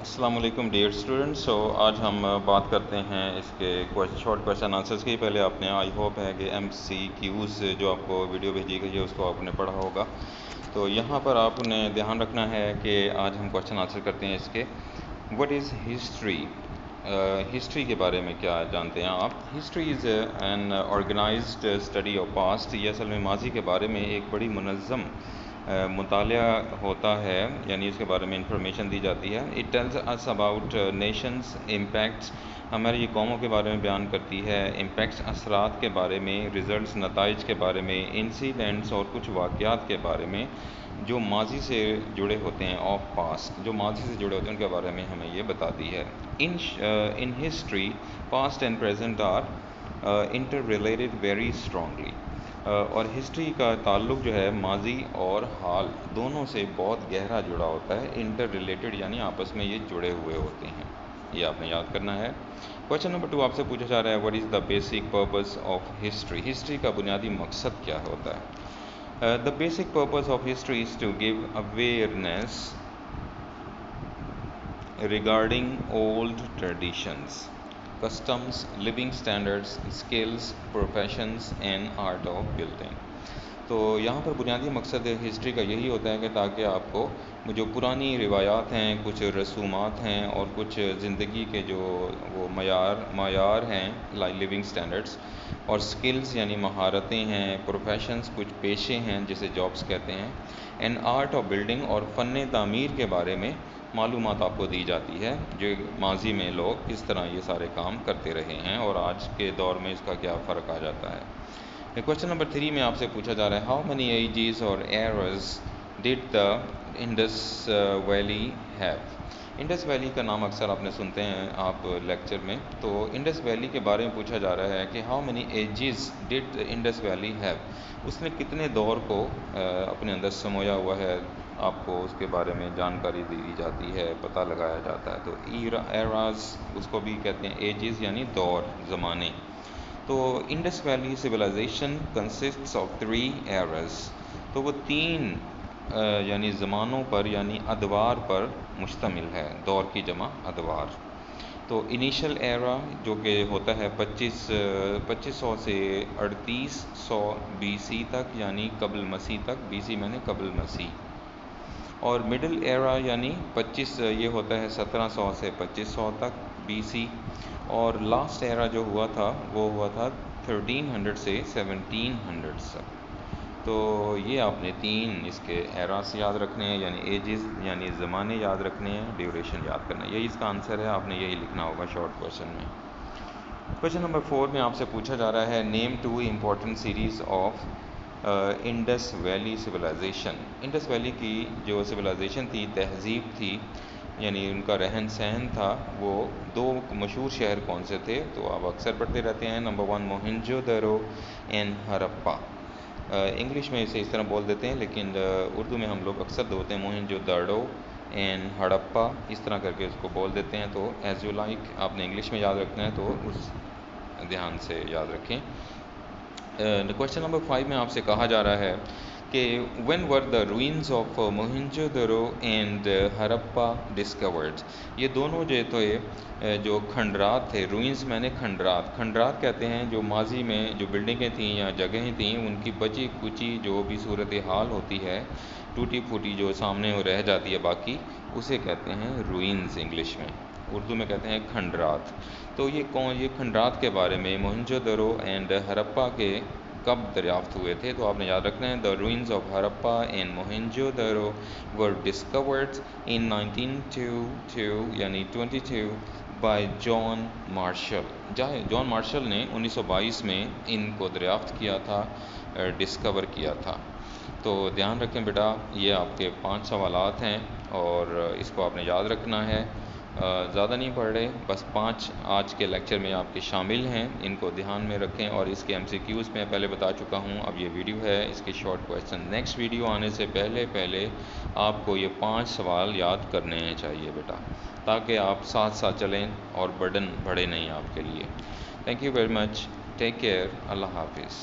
السلام علیکم dear students. آج ہم بات کرتے ہیں اس کے شارٹ کویشچن آنسرس کی. پہلے آپ نے آئی ہوپ ہے کہ ایم سی کیوز جو آپ کو ویڈیو بھیجی گئی ہے اس کو آپ نے پڑھا ہوگا. تو یہاں پر آپ نے دھیان رکھنا ہے کہ آج ہم کویشچن آنسر کرتے ہیں اس کے. What is history? ہسٹری کے بارے میں کیا جانتے ہیں آپ؟ History is an organised study of past. یہ اصل میں ماضی کے بارے میں ایک بڑی منظم مطالعہ ہوتا ہے، یعنی اس کے بارے میں انفارمیشن دی جاتی ہے. It tells us about nations impacts. ہماری قوموں کے بارے میں بیان کرتی ہے. امپیکٹس اثرات کے بارے میں، ریزلٹس نتائج کے بارے میں، انسیڈنٹس اور کچھ واقعات کے بارے میں جو ماضی سے جڑے ہوتے ہیں، آف پاسٹ جو ماضی سے جڑے ہوتے ہیں ان کے بارے میں ہمیں یہ بتاتی ہے. In history past and present are interrelated very strongly. اور ہسٹری کا تعلق جو ہے ماضی اور حال دونوں سے بہت گہرا جڑا ہوتا ہے. انٹر ریلیٹڈ یعنی آپس میں یہ جڑے ہوئے ہوتے ہیں. یہ آپ نے یاد کرنا ہے. کویشچن نمبر 2 آپ سے پوچھا جا رہا ہے what is the basic purpose of history? History کا بنیادی مقصد کیا ہوتا ہے؟ The basic purpose of history is to give awareness regarding old traditions, customs, living standards, skills, professions and art of building. تو یہاں پر بنیادی مقصد ہسٹری کا یہی ہوتا ہے کہ تاکہ آپ کو جو پرانی روایات ہیں، کچھ رسومات ہیں اور کچھ زندگی کے جو وہ معیار ہیں، لیونگ سٹینڈرڈز، اور سکلز یعنی مہارتیں ہیں، پروفیشنز کچھ پیشے ہیں جسے جابس کہتے ہیں، اینڈ آرٹ آف بلڈنگ اور فن تعمیر کے بارے میں معلومات آپ کو دی جاتی ہے، جو ماضی میں لوگ کس طرح یہ سارے کام کرتے رہے ہیں اور آج کے دور میں اس کا کیا فرق آ جاتا ہے. کویشچن نمبر 3 میں آپ سے پوچھا جا رہا ہے ہاؤ مینی ایجز اور eras did the Indus Valley have? Indus Valley کا نام اکثر آپ نے سنتے ہیں آپ لیکچر میں. تو انڈس ویلی کے بارے میں پوچھا جا رہا ہے کہ how many ages did Indus Valley have? اس نے کتنے دور کو اپنے اندر سمویا ہوا ہے، آپ کو اس کے بارے میں جانکاری دی جاتی ہے، پتہ لگایا جاتا ہے. تو ایراز اس کو بھی کہتے ہیں، ایجز یعنی دور، زمانے. تو Indus Valley civilisation consists of 3 eras. تو وہ 3 یعنی زمانوں پر یعنی ادوار پر مشتمل ہے. دور کی جمع ادوار. تو انیشل ایرا جو کہ ہوتا ہے 2500 سے 3800 بی سی تک یعنی قبل مسیح تک. بی سی میں نے قبل مسیح. اور مڈل ایرا یعنی یہ ہوتا ہے 1700 سے 2500 تک بی سی. اور لاسٹ ایرا جو ہوا تھا وہ ہوا تھا 1300 سے 1700 تک. تو یہ آپ نے 3 اس کے ایراس یاد رکھنے ہیں، یعنی ایجز یعنی زمانے یاد رکھنے ہیں، ڈیوریشن یاد کرنا ہے. یہی اس کا آنسر ہے، آپ نے یہی لکھنا ہوگا شارٹ کویشچن میں. کویشچن نمبر 4 میں آپ سے پوچھا جا رہا ہے name 2 important series of Indus Valley civilisation. Indus Valley کی جو سویلائزیشن تھی، تہذیب تھی، یعنی ان کا رہن سہن تھا، وہ 2 مشہور شہر کون سے تھے؟ تو آپ اکثر پڑھتے رہتے ہیں. Number 1 Mohenjo Daro and Harappa. English میں اسے اس طرح بول دیتے ہیں، لیکن اردو میں ہم لوگ اکثر بولتے ہیں موہنجو دڑو اینڈ ہڑپا، اس طرح کر کے اس کو بول دیتے ہیں. تو ایز یو لائک آپ نے انگلش میں یاد رکھنا ہے، تو اس دھیان سے یاد رکھیں. کویشچن نمبر 5 میں آپ سے کہا جا رہا ہے کہ when were the ruins of Mohenjo Daro and Harappa discovered? یہ دونوں جو کھنڈرات تھے، روئنز میں نے کھنڈرات کہتے ہیں جو ماضی میں جو بلڈنگیں تھیں یا جگہیں تھیں ان کی بچی کچی جو بھی صورت حال ہوتی ہے، ٹوٹی پھوٹی جو سامنے رہ جاتی ہے باقی، اسے کہتے ہیں روئنز انگلش میں. اردو میں کہتے ہیں کھنڈرات. تو یہ کھنڈرات کے بارے میں موہنجو دڑو اینڈ ہرپا کے کب دریافت ہوئے تھے؟ تو آپ نے یاد رکھنا ہے the ruins of Harappa and Mohenjo Daro were discovered in 1922 یعنی 22 by John Marshall. John Marshall نے 1922 میں ان کو دریافت کیا تھا، ڈسکور کیا تھا. تو دھیان رکھیں بیٹا، یہ آپ کے 5 سوالات ہیں اور اس کو آپ نے یاد رکھنا ہے. زیادہ نہیں پڑھ رہے، بس 5 آج کے لیکچر میں آپ کے شامل ہیں، ان کو دھیان میں رکھیں. اور اس کے ایم سی کیوز میں پہلے بتا چکا ہوں، اب یہ ویڈیو ہے اس کے شارٹ کویشچن. نیکسٹ ویڈیو آنے سے پہلے آپ کو یہ 5 سوال یاد کرنے چاہیے بیٹا، تاکہ آپ ساتھ ساتھ چلیں اور برڈن بڑھے نہیں آپ کے لیے. Thank you very much. Take care. اللہ حافظ.